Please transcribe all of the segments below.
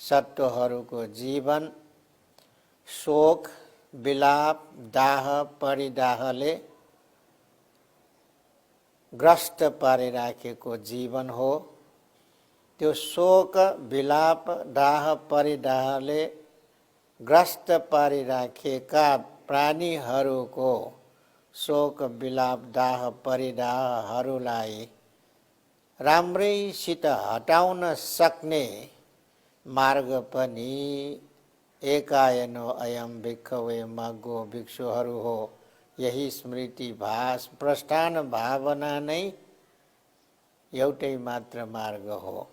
सत्वहरूको जीवन शोक विलाप दाह परिदाहले ग्रस्त पारिराखेको जीवन हो। त्यो शोक विलाप दाह परिदाहले ग्रस्त पारिराखेका प्राणीहरूको शोक विलाप दाह परिदाहहरूलाई राम्रैसित हटाउन सक्ने मार्ग पनि एकायनो अयम भिक्खवे मग्गो भिक्षुहरू हो। यही स्मृति भास प्रस्थान भावना नै एउटै मात्र मार्ग हो।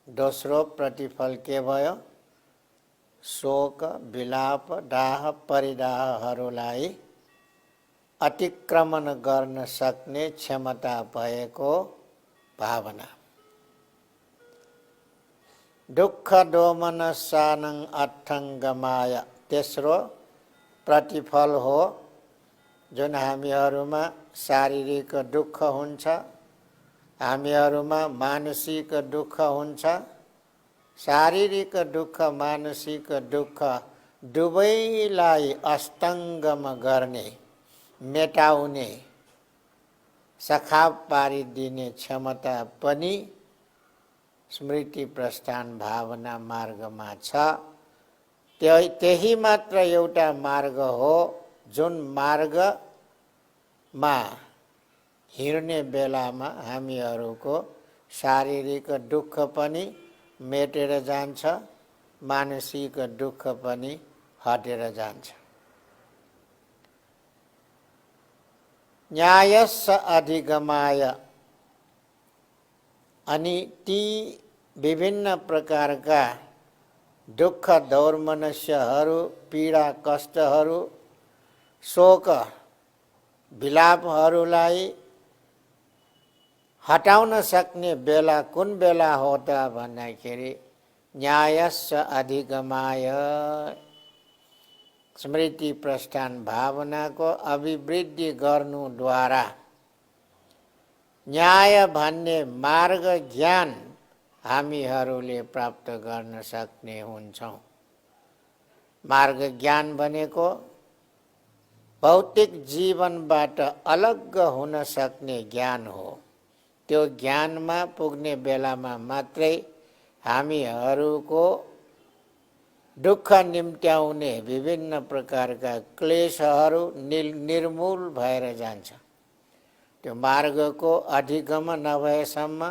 दोस्रो प्रतिफल के भयो? शोक विलाप दाह परिदाहहरूलाई अतिक्रमण गर्न सक्ने क्षमता भएको भावना। दुःख दोमनस्सानं अर्थङ्गमाय तेस्रो प्रतिफल हो। जुन हामीहरूमा शारीरिक दुःख हुन्छ, हामीहरूमा मानसिक दुःख हुन्छ, शारीरिक दुःख मानसिक दुःख दुवैलाई अस्तङ्गम गर्ने मेटाउने सखाप पारिदिने क्षमता पनि स्मृति प्रस्थान भावना मार्गमा छ। त्यही मात्र एउटा मार्ग हो जुन मार्गमा हिँड्ने बेलामा हामीहरूको शारीरिक दुःख पनि मेटेर जान्छ, मानसिक दुःख पनि हटेर जान्छ। न्यायस्स अधिगमाय अनि ती विभिन्न प्रकारका दुःख दौर्मनस्यहरू पीडा कष्टहरू शोक विलापहरूलाई हटाउन सक्ने बेला कुन बेला हो त भन्दाखेरि न्यायस्स अधिगमाय स्मृति प्रस्थान भावनाको अभिवृद्धि गर्नुद्वारा न्याय भन्ने मार्ग ज्ञान हामीहरूले प्राप्त गर्न सक्ने हुन्छौँ। मार्ग ज्ञान भनेको भौतिक जीवनबाट अलग हुन सक्ने ज्ञान हो। त्यो ज्ञानमा पुग्ने बेलामा मात्रै हामीहरूको दुःख निम्त्याउने विभिन्न प्रकारका क्लेशहरू निर्मूल भएर जान्छ। त्यो मार्गको अधिगमन नभएसम्म,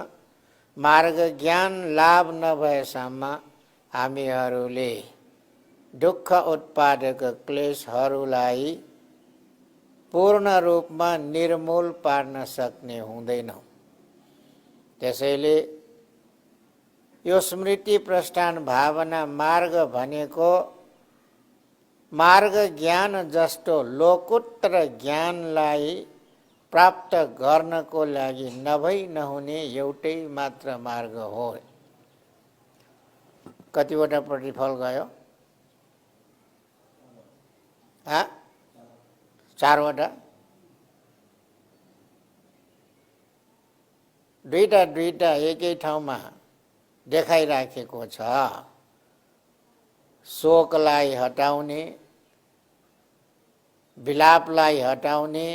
मार्ग ज्ञान लाभ नभएसम्म हामीहरूले दुःख उत्पादक क्लेशहरूलाई पूर्ण रूपमा निर्मूल पार्न सक्ने हुँदैनौँ। त्यसैले यो स्मृति प्रस्थान भावना मार्ग भनेको मार्ग ज्ञान जस्तो लोकोत्तर ज्ञानलाई प्राप्त गर्नको लागि नभई नहुने एउटै मात्र मार्ग हो। कतिवटा प्रतिफल गयो? 4वटा। दुईटा एकै ठाउँमा देखाइराखेको छ। शोकलाई हटाउने, विलापलाई हटाउने,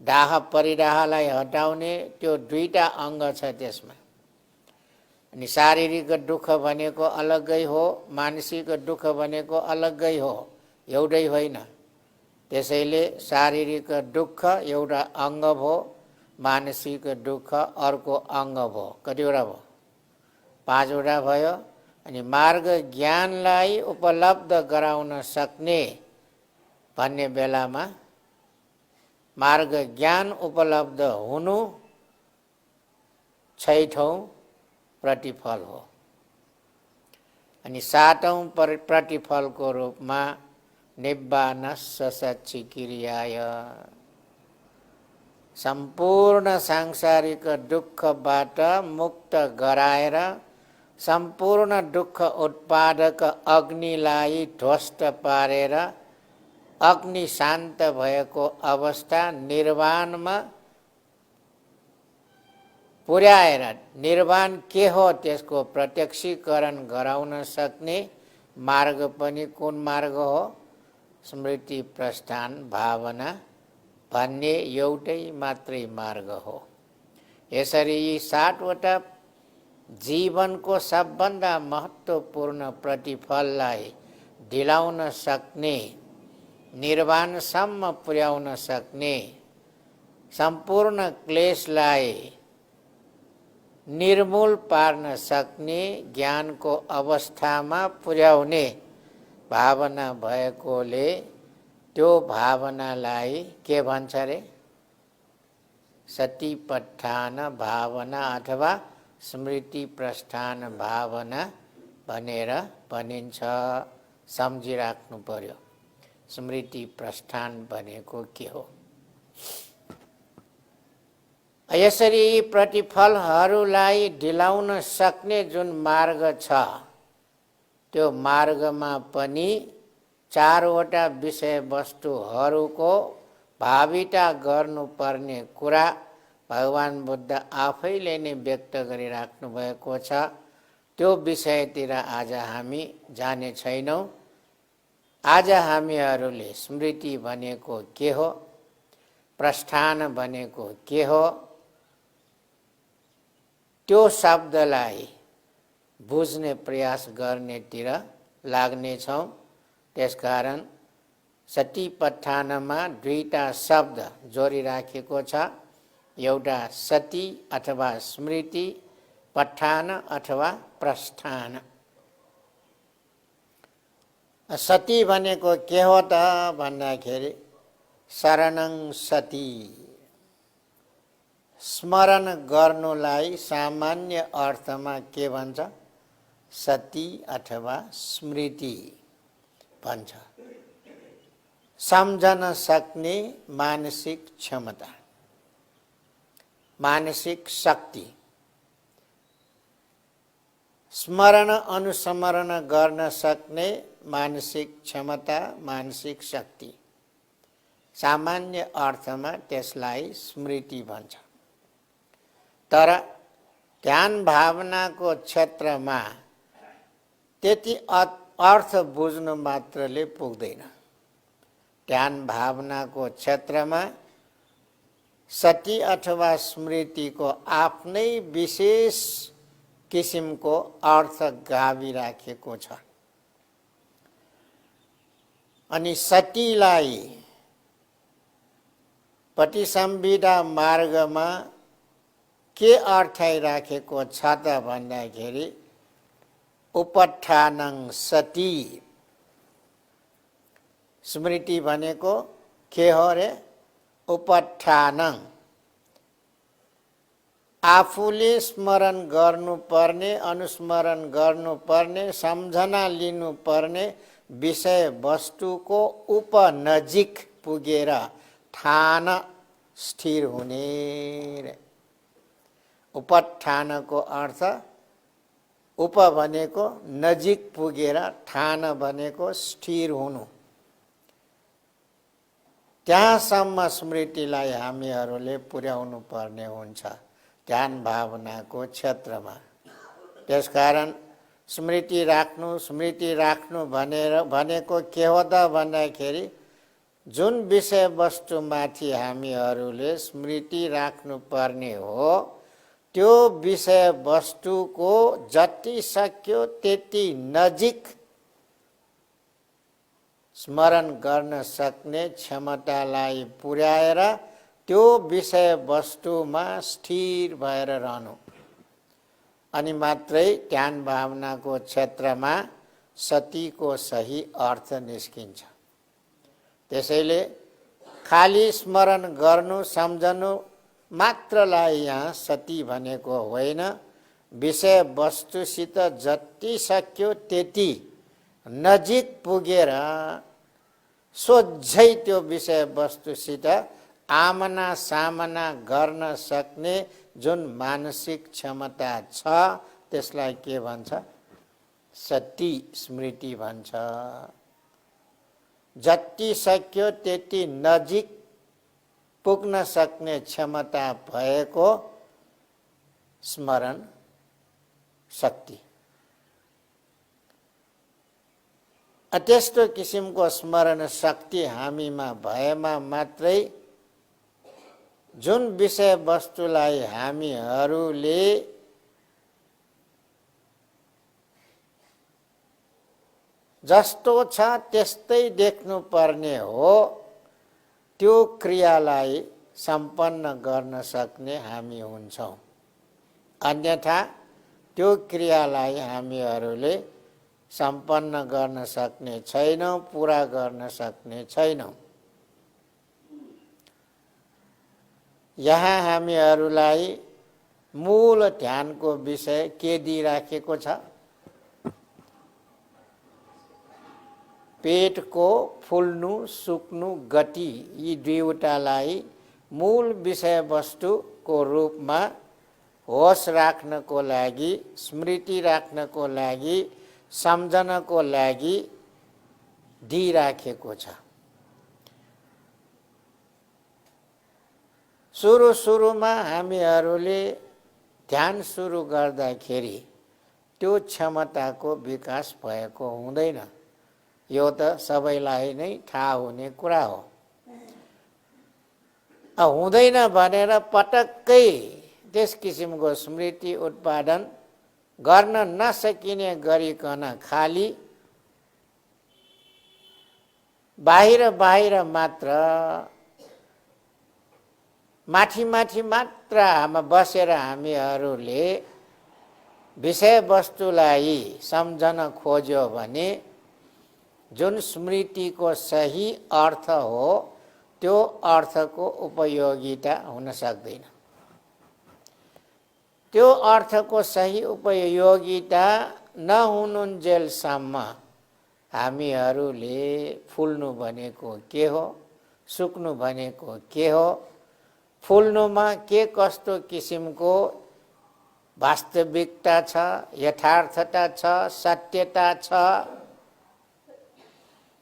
दाह परिदाहलाई हटाउने त्यो दुईटा अङ्ग छ त्यसमा। अनि शारीरिक दुःख भनेको अलग्गै हो, मानसिक दुःख भनेको अलग्गै हो, एउटै होइन। त्यसैले शारीरिक दुःख एउटा अङ्ग भयो, मानसिक दुःख अर्को अङ्ग भयो। कतिवटा भयो? 5वटा भयो। अनि मार्ग ज्ञानलाई उपलब्ध गराउन सक्ने भन्ने बेलामा मार्ग ज्ञान उपलब्ध हुनु 6औं प्रतिफल हो। अनि 7औं प्रतिफलको रूपमा निब्बानस्स सच्चिकिरियाय सम्पूर्ण सांसारिक दुःखबाट मुक्त गराएर सम्पूर्ण दुःख उत्पादक अग्निलाई ध्वस्त पारेर अग्नि शान्त भएको अवस्था निर्वाणमा पुर्याएर निर्वाण के हो त्यसको प्रत्यक्षीकरण गराउन सक्ने मार्ग पनि कुन मार्ग हो? स्मृति प्रस्थान भावना भन्ने एउटै मात्रै मार्ग हो। यसरी यी 7 वटा जीवनको सबभन्दा महत्त्वपूर्ण प्रतिफललाई दिलाउन सक्ने, निर्वाणसम्म पुर्याउन सक्ने, सम्पूर्ण क्लेशलाई निर्मूल पार्न सक्ने ज्ञानको अवस्थामा पुर्याउने भावना भएकोले त्यो भावनालाई के भन्छ रे? सतिपट्ठान भावना अथवा स्मृति प्रस्थान भावना भनेर भनिन्छ। सम्झिराख्नु पर्यो स्मृति प्रस्थान भनेको के हो। यसरी यी प्रतिफलहरूलाई दिलाउन सक्ने जुन मार्ग छ त्यो मार्गमा पनि 4 वटा विषयवस्तुहरूको भाविता गर्नुपर्ने कुरा भगवान बुद्ध आफैले नै व्यक्त गरिराख्नु भएको छ। त्यो विषयतिर आज हामी जाने छैनौँ। आज हामीहरूले स्मृति भनेको के हो, प्रस्थान भनेको के हो, त्यो शब्दलाई बुझ्ने प्रयास गर्नेतिर लाग्नेछौँ। त्यसकारण सतिपट्ठानमा 2टा शब्द जोडिराखेको छ। एउटा सति अथवा स्मृति, पट्ठान अथवा प्रस्थान। सति भनेको के हो त भन्दाखेरि शरणं सति, स्मरण गर्नुलाई सामान्य अर्थमा के भन्छ? सति अथवा स्मृति भन्छ। सम्झन सक्ने मानसिक क्षमता, मानसिक शक्ति, स्मरण अनुस्मरण गर्न सक्ने मानसिक क्षमता, मानसिक शक्ति। सामान्य अर्थमा त्यसलाई स्मृति भन्छ। तर ध्यान भावनाको क्षेत्रमा त्यति अर्थ बुझ्नु मात्रले पुग्दैन। ध्यान भावनाको क्षेत्रमा सति अथवा स्मृतिको आफ्नै विशेष किसिमको अर्थ गाभिराखेको छ। अनि सतिलाई पटिसंविदा मार्गमा के अर्थाइराखेको छ त भन्दाखेरि उपत्थानं सति। स्मृति भनेको के हो रे? उपत्थानं, आफूले स्मरण गर्नुपर्ने, अनुस्मरण गर्नुपर्ने, सम्झना लिनुपर्ने विषय वस्तुको उपनजिक पुगेर ठान स्थिर हुने रे। उपत्थानको अर्थ उप भनेको नजिक पुगेर, ठान भनेको स्थिर हुनु। त्यहाँसम्म स्मृतिलाई हामीहरूले पुर्याउनु पर्ने हुन्छ ध्यान भावनाको क्षेत्रमा। त्यसकारण स्मृति राख्नु भनेको के हो त भन्दाखेरि जुन विषय वस्तुमाथि हामीहरूले स्मृति राख्नुपर्ने हो त्यो विषय वस्तुको जति सक्यो त्यति नजिक स्मरण गर्न सक्ने क्षमतालाई पुर्याएर त्यो विषय वस्तुमा स्थिर भएर रहनु। अनि मात्रै ध्यान भावनाको क्षेत्रमा सतिको सही अर्थ निस्किन्छ। त्यसैले खाली स्मरण गर्नु, सम्झनु मात्रलाई यहाँ सति भनेको होइन। विषय वस्तुसित जति सक्यो त्यति नजिक पुगेर सोझै त्यो विषय वस्तुसित आमना सामना गर्न सक्ने जुन मानसिक क्षमता छ त्यसलाई के भन्छ? सति स्मृति भन्छ। जति सक्यो त्यति नजिक पुग्न सक्ने क्षमता भएको स्मरण शक्ति। त्यस्तो किसिमको स्मरण शक्ति हामीमा भएमा मात्रै जुन विषय वस्तुलाई हामीहरूले जस्तो छ त्यस्तै देख्नुपर्ने हो, त्यो क्रियालाई सम्पन्न गर्न सक्ने हामी हुन्छौँ। अन्यथा त्यो क्रियालाई हामीहरूले सम्पन्न गर्न सक्ने छैनौँ, पुरा गर्न सक्ने छैनौँ। यहाँ हामीहरूलाई मूल ध्यानको विषय के दिइराखेको छ? पेटको फुल्नु सुक्नु गति, यी दुईवटालाई मूल विषयवस्तुको रूपमा होस राख्नको लागि, स्मृति राख्नको लागि, सम्झनको लागि दिइराखेको छ। सुरुमा हामीहरूले ध्यान सुरु गर्दाखेरि त्यो क्षमताको विकास भएको हुँदैन। यो त सबैलाई नै थाहा हुने कुरा हो। हुँदैन भनेर पटक्कै त्यस किसिमको स्मृति उत्पादन गर्न नसकिने गरिकन खाली बाहिर मात्र माथि मात्र बसेर हामीहरूले विषयवस्तुलाई सम्झन खोज्यो भने जुन स्मृतिको सही अर्थ हो त्यो अर्थको उपयोगिता हुन सक्दैन। त्यो अर्थको सही उपयोगिता नहुनुन्जेलसम्म हामीहरूले फुल्नु भनेको के हो, सुक्नु भनेको के हो, फुल्नुमा के कस्तो किसिमको वास्तविकता छ, यथार्थता छ, सत्यता छ,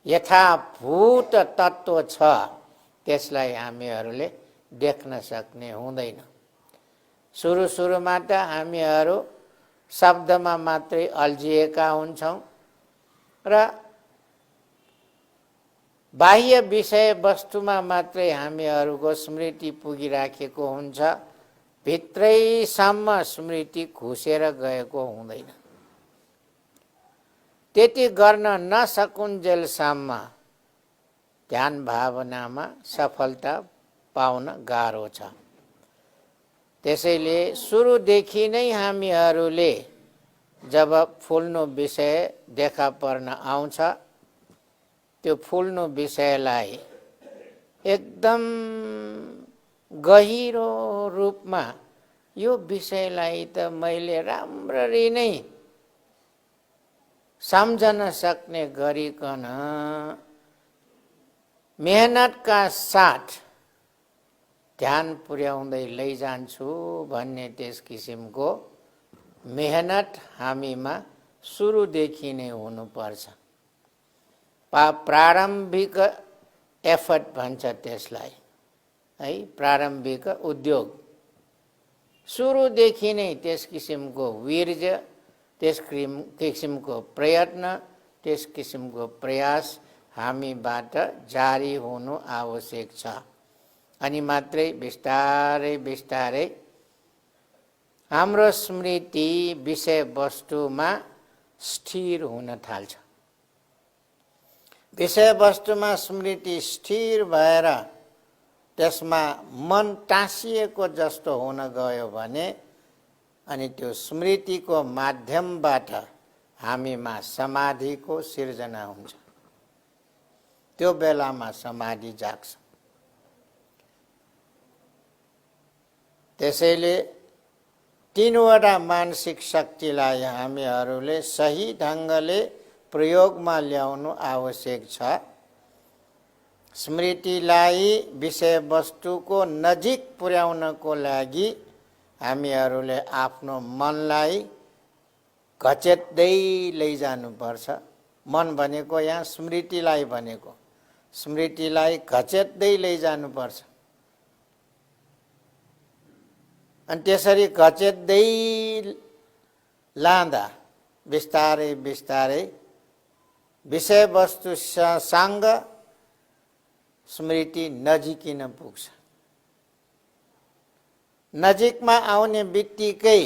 यथाभूत तत्त्व छ, त्यसलाई हामीहरूले देख्न सक्ने हुँदैन। सुरुमा त हामीहरू शब्दमा मात्रै अल्झिएका हुन्छौँ र बाह्य विषय वस्तुमा मात्रै हामीहरूको स्मृति पुगिराखेको हुन्छ, भित्रैसम्म स्मृति घुसेर गएको हुँदैन। त्यति गर्न नसकुन्जेलसम्म ध्यान भावनामा सफलता पाउन गाह्रो छ। त्यसैले सुरुदेखि नै हामीहरूले जब फुल्नु विषय देखा पर्न आउँछ, त्यो फुल्नु विषयलाई एकदम गहिरो रूपमा यो विषयलाई त मैले राम्ररी नै सम्झन सक्ने गरिकन मेहनतका साथ ध्यान पुर्याउँदै लैजान्छु भन्ने त्यस किसिमको मेहनत हामीमा सुरुदेखि नै हुनुपर्छ। प्रारम्भिक एफर्ट भन्छ त्यसलाई, है, प्रारम्भिक उद्योग। सुरुदेखि नै त्यस किसिमको वीर्य, त्यस किसिमको प्रयत्न, त्यस किसिमको प्रयास हामीबाट जारी हुनु आवश्यक छ। अनि मात्रै बिस्तारै हाम्रो स्मृति विषयवस्तुमा स्थिर हुन थाल्छ। विषयवस्तुमा स्मृति स्थिर भएर त्यसमा मन टाँसिएको जस्तो हुन गयो भने अनि त्यो स्मृतिको माध्यमबाट हामीमा समाधिको सिर्जना हुन्छ। त्यो बेलामा समाधि जाग्छ। त्यसैले तीनवटा मानसिक शक्तिलाई हामीहरूले सही ढङ्गले प्रयोगमा ल्याउनु आवश्यक छ। स्मृतिलाई विषयवस्तुको नजिक पुर्याउनको लागि हामीहरूले आफ्नो मनलाई घचेट्दै लैजानुपर्छ। मन भनेको यहाँ स्मृतिलाई भनेको, स्मृतिलाई घचेट्दै लैजानुपर्छ। अनि त्यसरी घचेट्दै लाँदा बिस्तारै बिस्तारै विषयवस्तुसँग स्मृति नजिकिन पुग्छ। नजिकमा आउने बित्तिकै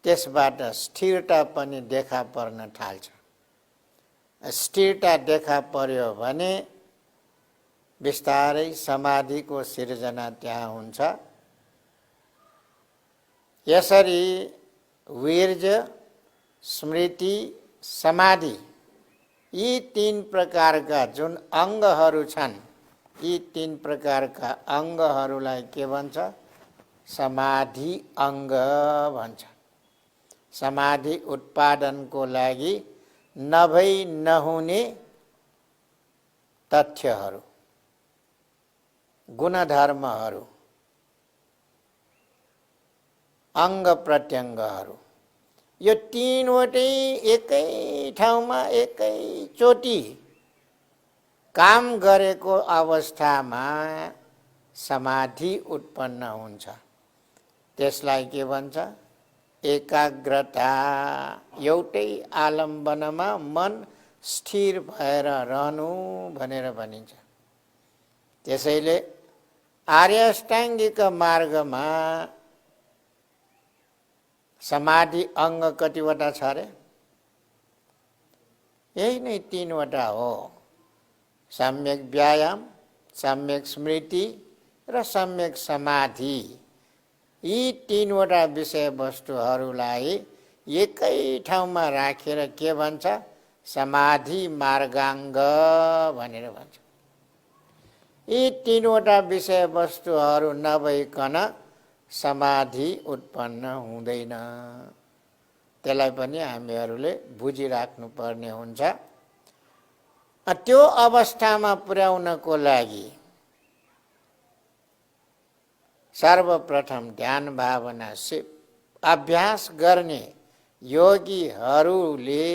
त्यसबाट स्थिरता पनि देखा पर्न थाल्छ। स्थिरता देखा पर्यो भने बिस्तारै समाधिको सिर्जना त्यहाँ हुन्छ। यसरी वीर्य, स्मृति, समाधि यी तीन प्रकारका जुन अङ्गहरू छन्, यी तीन प्रकारका अङ्गहरूलाई के भन्छ? समाधि अङ्ग भन्छ। समाधि उत्पादनको लागि नभई नहुने तथ्यहरू, गुणधर्महरू, अङ्ग प्रत्यङ्गहरू, यो तीनवटै एकै ठाउँमा एकैचोटि काम गरेको अवस्थामा समाधि उत्पन्न हुन्छ। त्यसलाई के भन्छ? एकाग्रता। एउटै आलम्बनमा मन स्थिर भएर रहनु भनेर भनिन्छ। त्यसैले आर्य अष्टाङ्गिक मार्गमा समाधि अङ्ग कतिवटा छ अरे? यही नै तीनवटा हो। सम्यक व्यायाम, सम्यक स्मृति र सम्यक समाधि। यी तीनवटा विषयवस्तुहरूलाई एकै ठाउँमा राखेर के भन्छ? समाधि मार्गाङ्ग भनेर भन्छ। यी तीनवटा विषयवस्तुहरू नभइकन समाधि उत्पन्न हुँदैन। त्यसलाई पनि हामीहरूले बुझिराख्नु पर्ने हुन्छ। त्यो अवस्थामा पुर्याउनको लागि सर्वप्रथम ध्यान भावना अभ्यास गर्ने योगीहरूले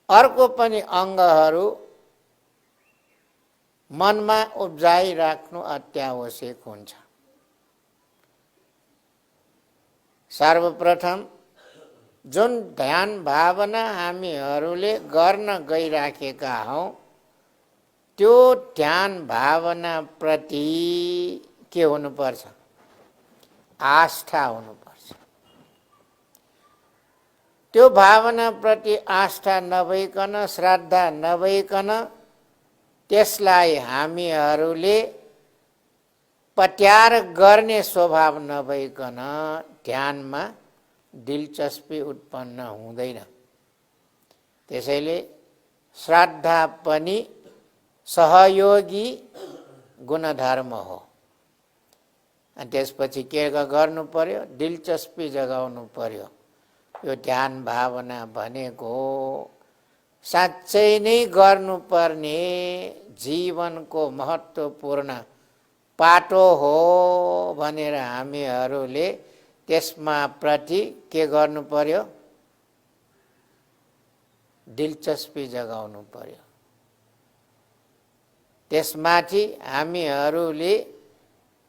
अर्को पनि अङ्गहरू मनमा उब्जाइराख्नु अत्यावश्यक हुन्छ। सर्वप्रथम जुन ध्यान भावना हामीहरूले गर्न गइराखेका हौँ, त्यो ध्यान भावना प्रति के हुनुपर्छ? आस्था हुनुपर्छ। त्यो भावना प्रति आस्था नभइकन, श्रद्धा नभइकन त्यसलाई हामीहरूले पत्यार गर्ने स्वभाव नभइकन ध्यानमा दिलचस्पी उत्पन्न हुँदैन। त्यसैले श्रद्धा पनि सहयोगी गुणधर्म हो। अनि त्यसपछि के गर्नु पर्यो? दिलचस्पी जगाउनु पर्यो। यो ध्यान भावना भनेको साँच्चै नै गर्नुपर्ने जीवनको महत्त्वपूर्ण पाटो हो भनेर हामीहरूले त्यसमा प्रति के गर्नु पर्यो? दिलचस्पी जगाउनु पर्यो। त्यसमाथि हामीहरूले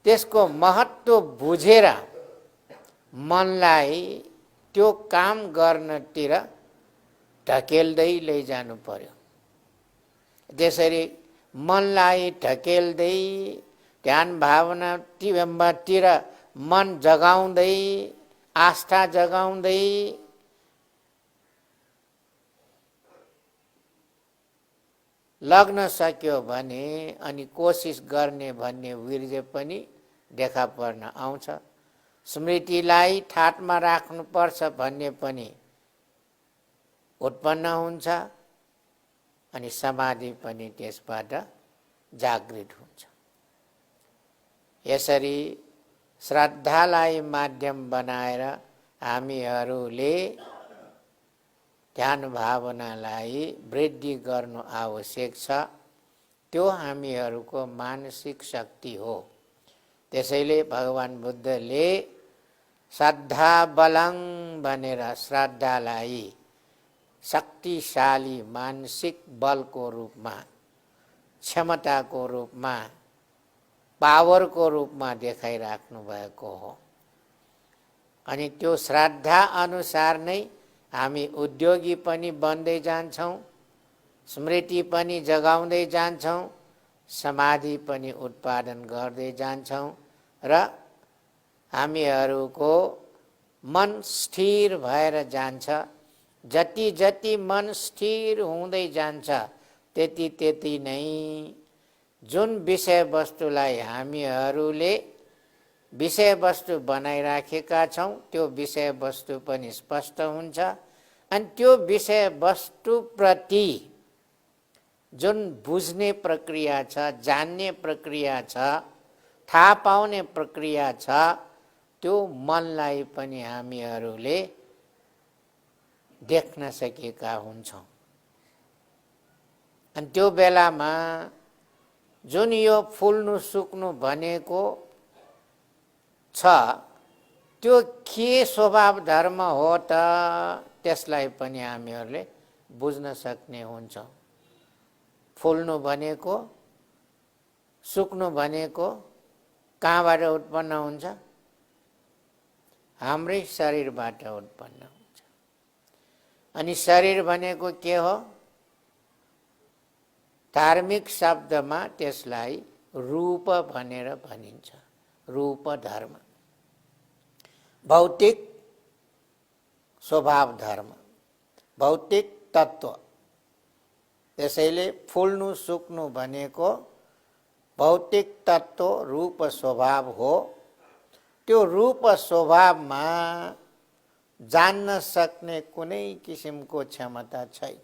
त्यसको महत्त्व बुझेर मनलाई त्यो काम गर्नतिर ढकेल्दै लैजानु पर्यो। त्यसरी मनलाई ढकेल्दै ध्यान भावनातिर मन जगाउँदै, आस्था जगाउँदै लग्न सक्यो भने अनि कोसिस गर्ने भन्ने वीर्य पनि देखा पर्न आउँछ। स्मृतिलाई ठाटमा राख्नुपर्छ भन्ने पनि उत्पन्न हुन्छ अनि समाधि पनि त्यसबाट जागृत हुन्छ। यसरी श्रद्धालाई माध्यम बनाएर हामीहरूले ध्यान भावनालाई वृद्धि गर्नु आवश्यक छ। त्यो हामीहरूको मानसिक शक्ति हो। त्यसैले भगवान बुद्धले श्रद्धा बलङ भनेर श्रद्धालाई शक्तिशाली मानसिक बलको रूपमा, क्षमताको रूपमा पावरको रूपमा देखाइराख्नु भएको हो। अनि त्यो श्रद्धा अनुसार नै हामी उद्योगी पनि बन्दै जान्छौँ, स्मृति पनि जगाउँदै जान्छौँ, समाधि पनि उत्पादन गर्दै जान्छौँ र हामीहरूको मन स्थिर भएर जान्छ। जति जति मन स्थिर हुँदै जान्छ त्यति त्यति नै जुन विषयवस्तुलाई हामीहरूले विषयवस्तु बनाइराखेका छौँ त्यो विषयवस्तु पनि स्पष्ट हुन्छ। अनि त्यो विषयवस्तुप्रति जुन बुझ्ने प्रक्रिया छ, जान्ने प्रक्रिया छ, थाहा पाउने प्रक्रिया छ, त्यो मनलाई पनि हामीहरूले देख्न सकेका हुन्छौँ। अनि त्यो बेलामा जुन यो फुल्नु सुक्नु भनेको छ त्यो के स्वभाव धर्म हो त, त्यसलाई पनि हामीहरूले बुझ्न सक्ने हुन्छौँ। फुल्नु भनेको, सुक्नु भनेको कहाँबाट उत्पन्न हुन्छ? हाम्रै शरीरबाट उत्पन्न हुन्छ। अनि शरीर भनेको के हो? धार्मिक शब्दमा त्यसलाई रूप भनेर भनिन्छ। रूप धर्म, भौतिक स्वभाव धर्म, भौतिक तत्व। त्यसैले फुल्नु सुक्नु भनेको भौतिक तत्व रूप स्वभाव हो। त्यो रूप स्वभावमा जान्न सक्ने कुनै किसिमको क्षमता छैन।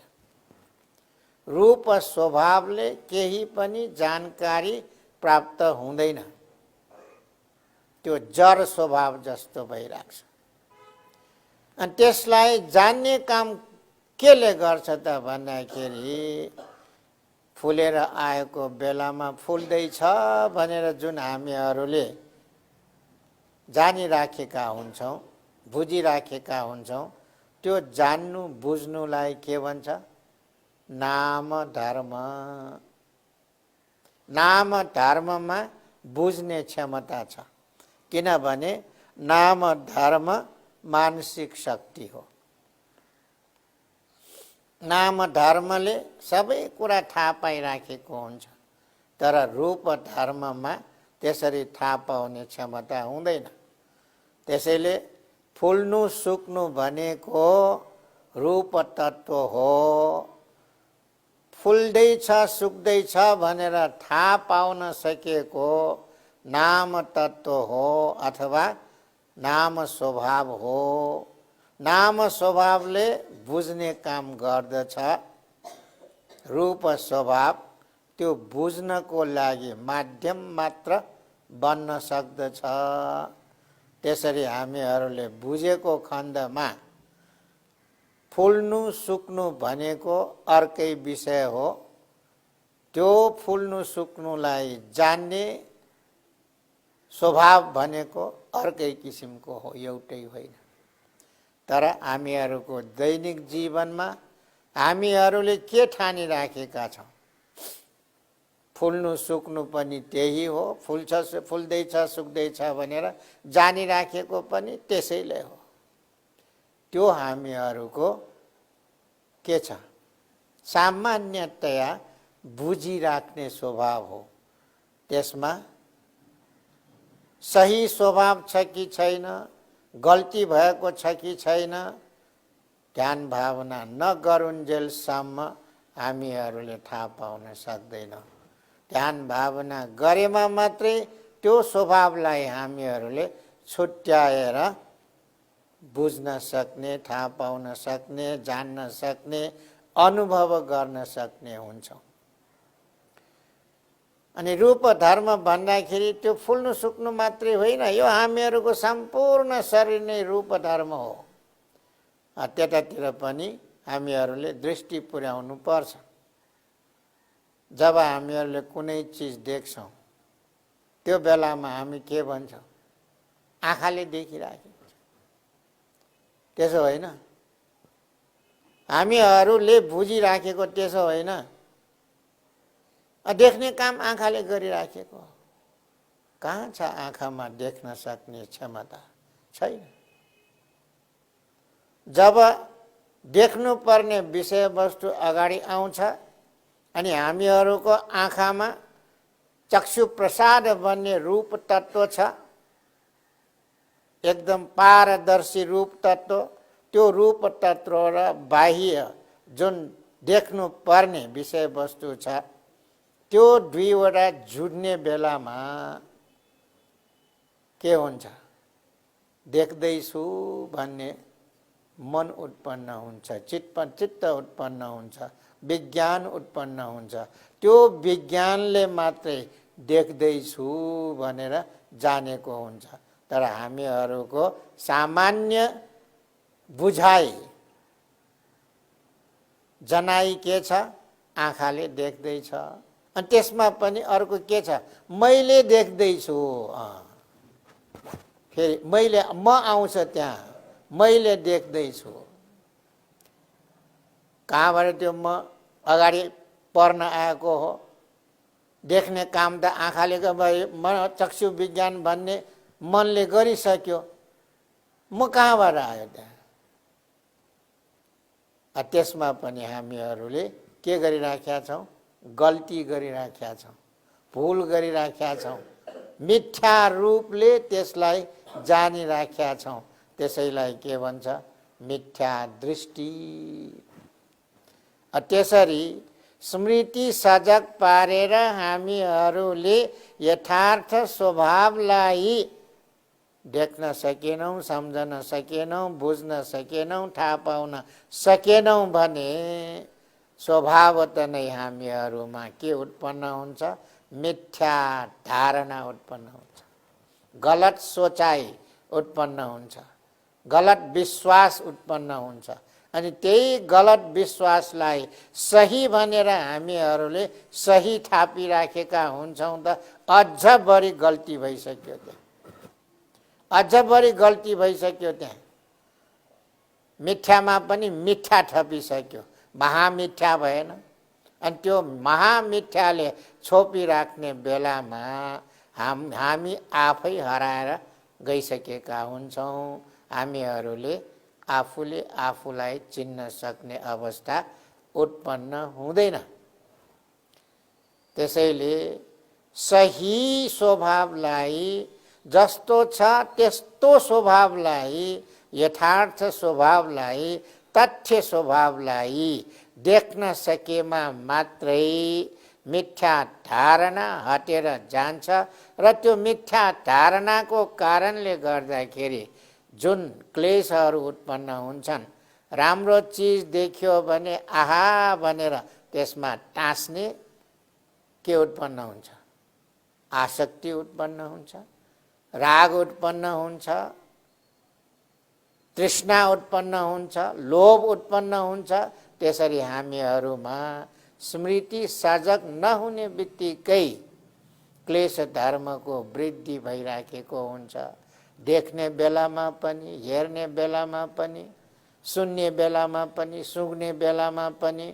रूप स्वभावले केही पनि जानकारी प्राप्त हुँदैन। त्यो जड स्वभाव जस्तो भइराख्छ। अनि त्यसलाई जान्ने काम केले गर्छ त भन्दाखेरि फुलेर आएको बेलामा फुल्दैछ भनेर जुन हामीहरूले जानिराखेका हुन्छौँ, बुझिराखेका हुन्छौँ, त्यो जान्नु बुझ्नुलाई के भन्छ? नाम धर्म। नाम धर्ममा बुझ्ने क्षमता छ। किनभने नाम धर्म मानसिक शक्ति हो। नाम धर्मले सबै कुरा थाहा पाइराखेको हुन्छ, तर रूप धर्ममा त्यसरी थाहा पाउने क्षमता हुँदैन। त्यसैले फुल्नु सुक्नु भनेको रूप तत्व हो। फुल्दैछ सुक्दैछ भनेर थाहा पाउन सकेको नाम तत्व हो अथवा नाम स्वभाव हो। नाम स्वभावले बुझ्ने काम गर्दछ। रूप स्वभाव त्यो बुझ्नको लागि माध्यम मात्र बन्न सक्दछ। त्यसरी हामीहरूले बुझेको खण्डमा फुल्नु सुक्नु भनेको अर्कै विषय हो। त्यो फुल्नु सुक्नुलाई जान्ने स्वभाव भनेको अर्कै किसिमको हो, एउटै होइन। तर हामीहरूको दैनिक जीवनमा हामीहरूले के ठानिराखेका छौँ? फुल्नु सुक्नु पनि त्यही हो, फुल्छ फुल्दैछ सुक्दैछ भनेर जानिराखेको पनि त्यसैले हो। त्यो हामीहरूको के छ? सामान्यतया बुझिराख्ने स्वभाव हो। त्यसमा सही स्वभाव छ कि छैन, गल्ती भएको छ कि छैन, ध्यान भावना नगरुन्जेलसम्म हामीहरूले थाहा पाउन सक्दैनौँ। ध्यान भावना गरेमा मात्रै त्यो स्वभावलाई हामीहरूले छुट्याएर बुझ्न सक्ने, थाहा पाउन सक्ने, जान्न सक्ने, अनुभव गर्न सक्ने हुन्छौँ। अनि रूप धर्म भन्दाखेरि त्यो फुल्नु सुक्नु मात्रै होइन, यो हामीहरूको सम्पूर्ण शरीर नै रूप धर्म हो। त्यतातिर पनि हामीहरूले दृष्टि पुर्याउनु पर्छ। जब हामीहरूले कुनै चिज देख्छौँ त्यो बेलामा हामी के भन्छौँ? आँखाले देखिराखेको छ, त्यसो होइन? हामीहरूले बुझिराखेको त्यसो होइन? देख्ने काम आँखाले गरिराखेको हो। कहाँ छ आँखामा देख्न सक्ने क्षमता? छैन। जब देख्नुपर्ने विषयवस्तु अगाडि आउँछ अनि हामीहरूको आँखामा चक्षु प्रसाद भन्ने रूप तत्त्व छ, एकदम पारदर्शी रूप तत्त्व, त्यो रूप तत्त्व र बाह्य जुन देख्नुपर्ने विषयवस्तु छ त्यो दुईवटा जुड्ने बेलामा के हुन्छ? देख्दैछु भन्ने मन उत्पन्न हुन्छ, चित्त उत्पन्न हुन्छ, विज्ञान उत्पन्न हुन्छ। त्यो विज्ञानले मात्रै देख्दैछु भनेर जानेको हुन्छ। तर हामीहरूको सामान्य बुझाइ जनाइ के छ? आँखाले देख्दैछ। अनि त्यसमा पनि अर्को के छ? मैले देख्दैछु। फेरि मैले म आउँछ त्यहाँ, मैले देख्दैछु। कहाँबाट त्यो म अगाडि पर्न आएको हो? देख्ने काम त आँखाले चक्षु विज्ञान भन्ने मनले गरिसक्यो, म कहाँबाट आयो त्यहाँ? त्यसमा पनि हामीहरूले के गरिराखेका छौँ? गल्ती गरिराखेका छौँ, भुल गरिराखेका छौँ, मिथ्या रूपले त्यसलाई जानिराखेका छौँ। त्यसैलाई के भन्छ? मिथ्या दृष्टि। त्यसरी स्मृति सजग पारेर हामीहरूले यथार्थ स्वभावलाई देख्न सकेनौँ, सम्झन सकेनौँ, बुझ्न सकेनौँ, थाहा पाउन सकेनौँ भने स्वभावत नै हामीहरूमा के उत्पन्न हुन्छ? मिथ्या धारणा उत्पन्न हुन्छ, गलत सोचाइ उत्पन्न हुन्छ, गलत विश्वास उत्पन्न हुन्छ। अनि त्यही गलत विश्वासलाई सही भनेर हामीहरूले सही थापिराखेका हुन्छौँ त अझ बढी गल्ती भइसक्यो त्यहाँ, अझ बढी गल्ती भइसक्यो त्यहाँ। मिथ्यामा पनि मिथ्या थपिसक्यो, महामिथ्या भएन। अनि त्यो महामिथ्याले छोपिराख्ने बेलामा हामी आफै हराएर गइसकेका हुन्छौँ। हामीहरूले आफूले आफूलाई चिन्न सक्ने अवस्था उत्पन्न हुँदैन। त्यसैले सही स्वभावलाई, जस्तो छ त्यस्तो स्वभावलाई, यथार्थ स्वभावलाई, तथ्य स्वभावलाई देख्न सकेमा मात्रै मिथ्या धारणा हटेर जान्छ। र त्यो मिथ्या धारणाको कारणले गर्दाखेरि जुन क्लेशहरू उत्पन्न हुन्छन्, राम्रो चिज देख्यो भने आहा भनेर त्यसमा टाँस्ने के उत्पन्न हुन्छ? आसक्ति उत्पन्न हुन्छ, राग उत्पन्न हुन्छ, तृष्णा उत्पन्न हुन्छ, लोभ उत्पन्न हुन्छ। त्यसरी हामीहरूमा स्मृति सजग नहुने बित्तिकै क्लेश धर्मको वृद्धि भइराखेको हुन्छ। देख्ने बेलामा पनि, हेर्ने बेलामा पनि, सुन्ने बेलामा पनि, सुँघ्ने बेलामा पनि,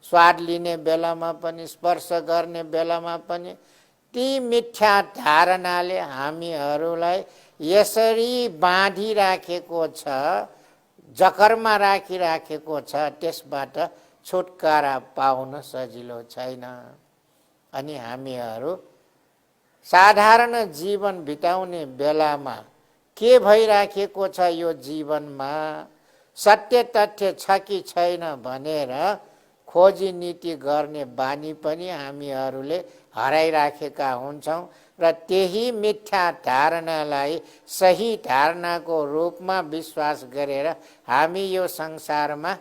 स्वाद लिने बेलामा पनि, स्पर्श गर्ने बेलामा पनि ती मिथ्या धारणाले हामीहरूलाई यसरी बाँधिराखेको छ, जकरमा राखिराखेको छ, त्यसबाट छुटकारा पाउन सजिलो छैन। अनि हामीहरू साधारण जीवन बिताउने बेलामा के भइराखेको छ यो जीवनमा, सत्य तथ्य छ कि छैन भनेर खोजी नीति गर्ने बानी पनि हामीहरूले हराइराखेका हुन्छौँ। र त्यही मिथ्या धारणालाई सही धारणाको रूपमा विश्वास गरेर हामी यो संसारमा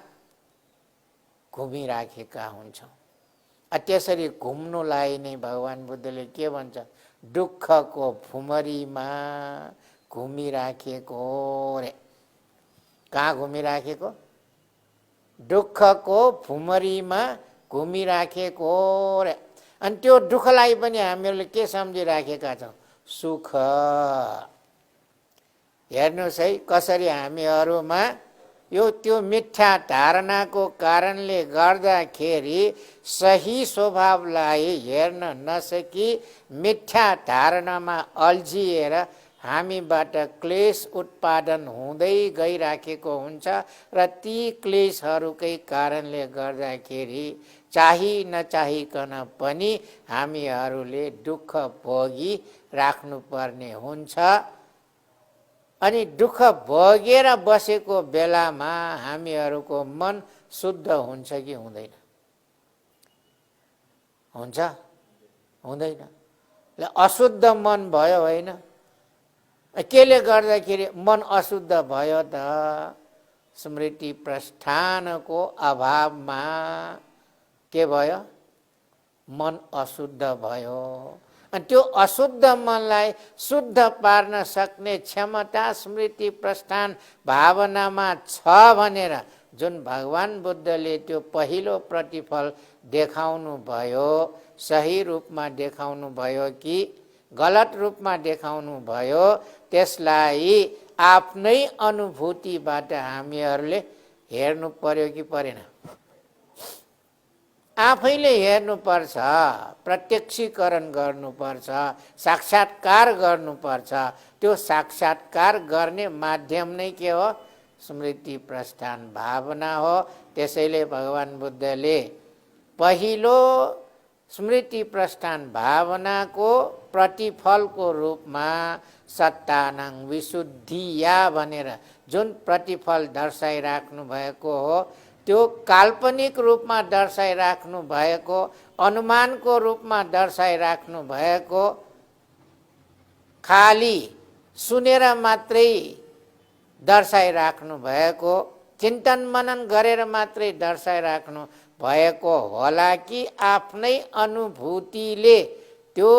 घुमिराखेका हुन्छौँ। त्यसरी घुम्नुलाई नै भगवान् बुद्धले के भन्छ? दुःखको भुमरीमा घुमिराखेको रे। कहाँ घुमिराखेको? दुःखको भुमरीमा घुमिराखेको रे। अनि त्यो दुःखलाई पनि हामीहरूले के सम्झिराखेका छौँ? सुख। हेर्नुहोस् है कसरी हामीहरूमा यो त्यो मिथ्या धारणाको कारणले गर्दाखेरि सही स्वभावलाई हेर्न नसकी मिथ्या धारणामा अल्झिएर हामीबाट क्लेश उत्पादन हुँदै गइराखेको हुन्छ र ती क्लेशहरूकै कारणले गर्दाखेरि चाही नचाहिकन पनि हामीहरूले दुःख भोगी राख्नुपर्ने हुन्छ। अनि दुःख भोगेर बसेको बेलामा हामीहरूको मन शुद्ध हुन्छ कि हुँदैन? हुन्छ? हुँदैन। अशुद्ध मन भयो होइन? केले गर्दाखेरि मन अशुद्ध भयो त? स्मृति प्रस्थानको अभावमा के भयो? मन अशुद्ध भयो। अनि त्यो अशुद्ध मनलाई शुद्ध पार्न सक्ने क्षमता स्मृति प्रस्थान भावनामा छ भनेर जुन भगवान बुद्धले त्यो पहिलो प्रतिफल देखाउनु भयो, सही रूपमा देखाउनु भयो कि गलत रूपमा देखाउनु भयो, त्यसलाई आफ्नै अनुभूतिबाट हामीहरूले हेर्नु पर्यो कि परेन? आफैले हेर्नुपर्छ, प्रत्यक्षीकरण गर्नुपर्छ, साक्षात्कार गर्नुपर्छ। त्यो साक्षात्कार गर्ने माध्यम नै के हो? स्मृति प्रस्थान भावना हो। त्यसैले भगवान बुद्धले पहिलो स्मृति प्रस्थान भावनाको प्रतिफलको रूपमा सत्तानां विशुद्धिया भनेर जुन प्रतिफल दर्शाइराख्नु भएको हो, त्यो काल्पनिक रूपमा दर्शाइराख्नु भएको, अनुमानको रूपमा दर्शाइराख्नु भएको, खाली सुनेर मात्रै दर्शाइराख्नु भएको, चिन्तन मनन गरेर मात्रै दर्शाइराख्नु भएको होला कि आफ्नै अनुभूतिले त्यो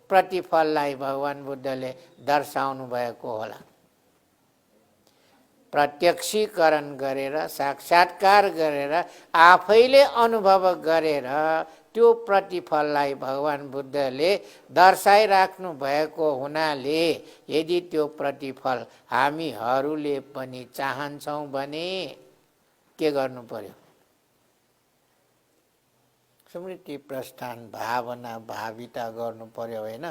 प्रतिफललाई भगवान बुद्धले दर्शाउनु भएको होला? प्रत्यक्षीकरण गरेर, साक्षात्कार गरेर, आफैले अनुभव गरेर त्यो प्रतिफललाई भगवान बुद्धले दर्शाइराख्नु भएको हुनाले यदि त्यो प्रतिफल हामीहरूले पनि चाहन्छौँ भने के गर्नु पर्यो? स्मृति प्रस्थान भावना भाविता गर्नु पर्यो होइन?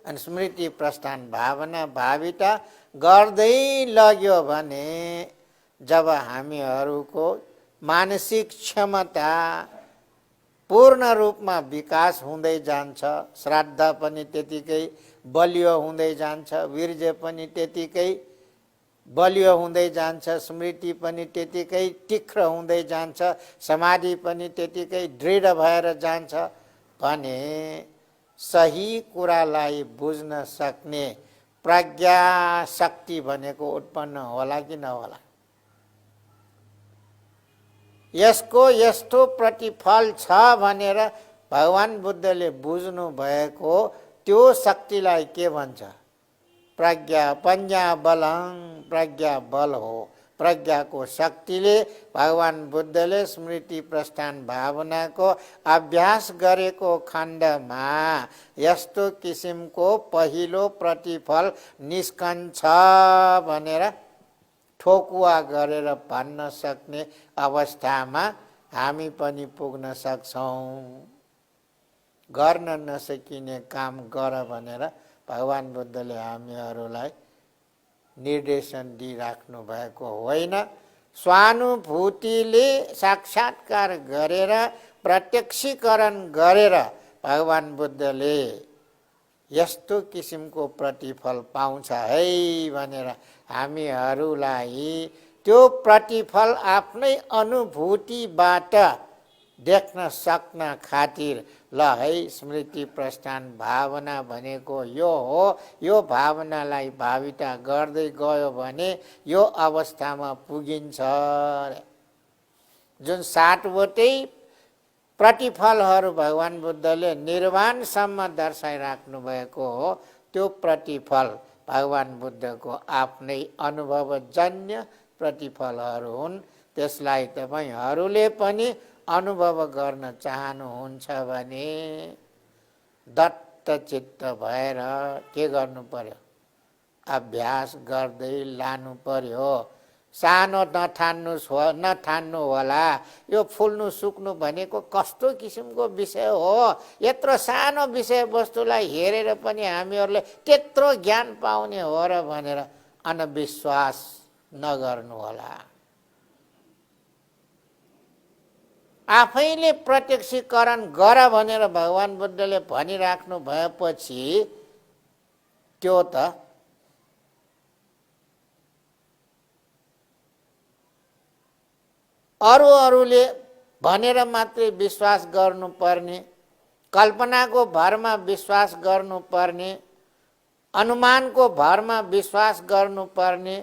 अनि स्मृति प्रस्थान भावना भाविता गर्दै लग्यो भने जब हामीहरूको मानसिक क्षमता पूर्ण रूपमा विकास हुँदै जान्छ, श्राद्ध पनि त्यतिकै बलियो हुँदै जान्छ, वीर्य पनि त्यतिकै बलियो हुँदै जान्छ, स्मृति पनि त्यतिकै तीक्ष्ण हुँदै जान्छ, समाधि पनि त्यतिकै दृढ भएर जान्छ भने सही कुरालाई बुझ्न सक्ने प्रज्ञा शक्ति भनेको उत्पन्न होला कि नहोला? यसको यस्तो प्रतिफल छ भनेर भगवान बुद्धले बुझ्नु भएको त्यो शक्तिलाई के भन्छ? प्रज्ञा पञ्जा बलं, प्रज्ञा बल हो। प्रज्ञाको शक्तिले भगवान बुद्धले स्मृति प्रस्थान भावनाको अभ्यास गरेको खण्डमा यस्तो किसिमको पहिलो प्रतिफल निस्कन्छ भनेर ठोकुवा गरेर भन्न सक्ने अवस्थामा हामी पनि पुग्न सक्छौँ। गर्न नसकिने काम गर भनेर भगवान बुद्धले हामीहरूलाई निर्देशन दिइराख्नु भएको होइन। स्वानुभूतिले साक्षात्कार गरेर प्रत्यक्षीकरण गरेर भगवान बुद्धले यस्तो किसिमको प्रतिफल पाउँछ है भनेर हामीहरूलाई त्यो प्रतिफल आफ्नै अनुभूतिबाट देख्न सक्न खातिर ल है स्मृति प्रस्थान भावना भनेको यो हो। यो भावनालाई भाविता गर्दै गयो भने यो अवस्थामा पुगिन्छ। जुन 7वटै प्रतिफलहरू भगवान बुद्धले निर्वाणसम्म दर्शाइराख्नु भएको हो, त्यो प्रतिफल भगवान बुद्धको आफ्नै अनुभवजन्य प्रतिफलहरू हुन्। त्यसलाई तपाईहरूले पनि अनुभव गर्न चाहनुहुन्छ भने दत्तचित्त भएर के गर्नु पर्यो? अभ्यास गर्दै लानु पर्यो। सानो नठान्नु होला। यो फुल्नु सुक्नु भनेको कस्तो किसिमको विषय हो, यत्रो सानो विषयवस्तुलाई हेरेर पनि हामीहरूले त्यत्रो ज्ञान पाउने हो र भनेर अन्धविश्वास नगर्नु होला। आफैले प्रत्यक्षीकरण गर भनेर भगवान बुद्धले भनिराख्नु भएपछि त्यो त अरूले भनेर मात्रै विश्वास गर्नुपर्ने, कल्पनाको भरमा विश्वास गर्नुपर्ने, अनुमानको भरमा विश्वास गर्नुपर्ने,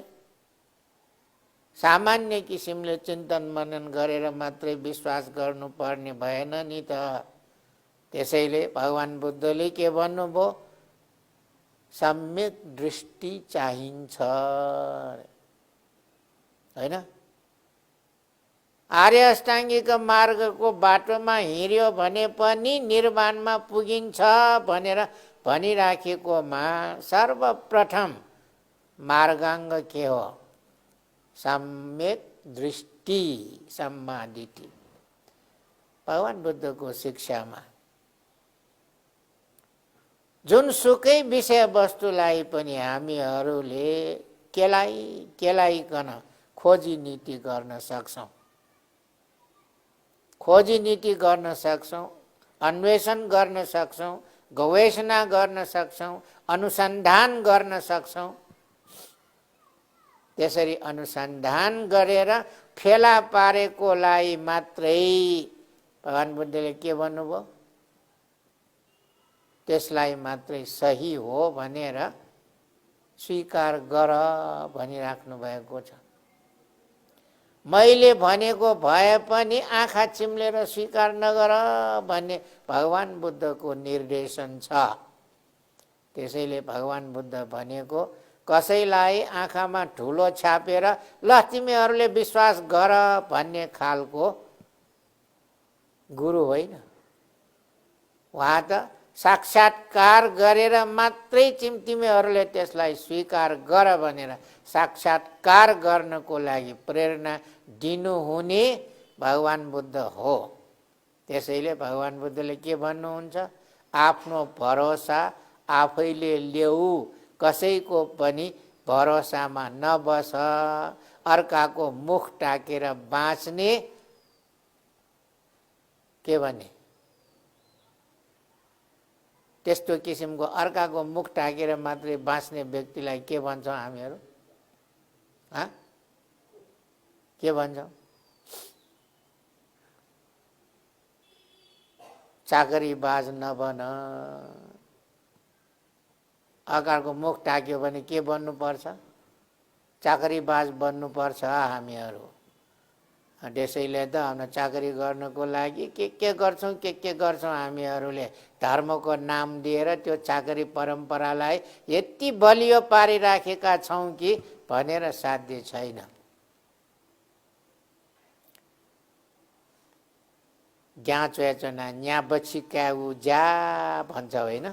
सामान्य किसिमले चिन्तन मनन गरेर मात्रै विश्वास गर्नुपर्ने भएन नि त। त्यसैले भगवान बुद्धले के भन्नुभयो, सम्यक दृष्टि चाहिन्छ हैन। आर्य अष्टाङ्गिक मार्गको बाटोमा हिँड्यो भने पनि निर्वाणमा पुगिन्छ भनेर भनिराखेकोमा सर्वप्रथम मार्गाङ्ग के हो, सम्यक दृष्टि, सम्मादिति। भगवान बुद्धको शिक्षामा जुनसुकै विषय वस्तुलाई पनि हामीहरूले केलाइकन खोजी नीति गर्न सक्छौँ, खोजी नीति गर्न सक्छौँ, अन्वेषण गर्न सक्छौँ, गवेषणा गर्न सक्छौँ, अनुसन्धान गर्न सक्छौँ। त्यसरी अनुसन्धान गरेर फेला पारेकोलाई मात्रै भगवान बुद्धले के भन्नुभयो, त्यसलाई मात्रै सही हो भनेर स्वीकार गर भनिराख्नु भएको छ। मैले भनेको भए पनि आँखा चिम्लेर स्वीकार नगर भन्ने भगवान बुद्धको निर्देशन छ। त्यसैले भगवान बुद्ध भनेको कसैलाई आँखामा ठुलो छापेर ल तिमीहरूले विश्वास गर भन्ने खालको गुरु होइन। उहाँ त साक्षात्कार गरेर मात्रै तिमीहरूले त्यसलाई स्वीकार गर भनेर साक्षात्कार गर्नको लागि प्रेरणा दिनुहुने भगवान बुद्ध हो। त्यसैले भगवान बुद्धले के भन्नुहुन्छ, आफ्नो भरोसा आफैले ल्याऊ, कसैको पनि भरोसामा नबस, अर्काको मुख टाकेर बाँच्ने के भने त्यस्तो किसिमको अर्काको मुख टाकेर मात्रै बाँच्ने व्यक्तिलाई के भन्छौँ हामीहरू, के भन्छौँ, चाकरीबाज नबन। अर्काको मुख टाक्यो भने के बन्नुपर्छ, चाकरीबाज बन्नुपर्छ हामीहरू। त्यसैले त हाम्रो चाकरी गर्नको लागि के गर्छौँ हामीहरूले धर्मको नाम दिएर त्यो चाकरी परम्परालाई यति बलियो पारिराखेका छौँ कि भनेर साध्य छैन। ज्ञा चोयाचना न्या बछि क्याउ जा भन्छ होइन,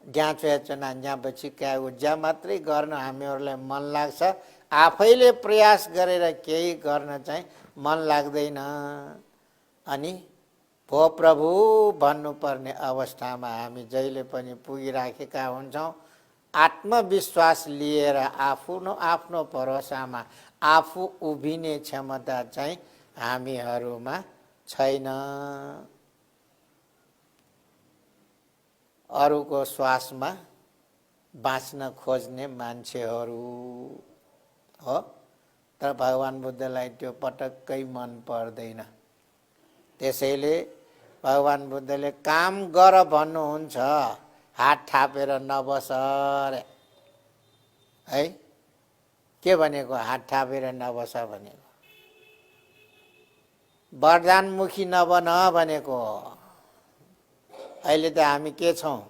ज्ञा चोयाचना न्या बछि क्याउ जा मात्रै गर्न हामीहरूलाई मन लाग्छ, आफैले प्रयास गरेर केही गर्न चाहिँ मन लाग्दैन। अनि भो प्रभु भन्नुपर्ने अवस्थामा हामी जहिले पनि पुगिराखेका हुन्छौँ। आत्मविश्वास लिएर आफ्नो भरोसामा आफू उभिने क्षमता चाहिँ हामीहरूमा छैन। अरूको श्वासमा बाँच्न खोज्ने मान्छेहरू हो, तर भगवान बुद्धलाई त्यो पटक्कै मन पर्दैन। त्यसैले भगवान बुद्धले काम गर भन्नुहुन्छ, हात थापेर नबस रे है। के भनेको हात थापेर नबस भनेको, वरदानमुखी नबन भनेको। अहिले त हामी के छौँ,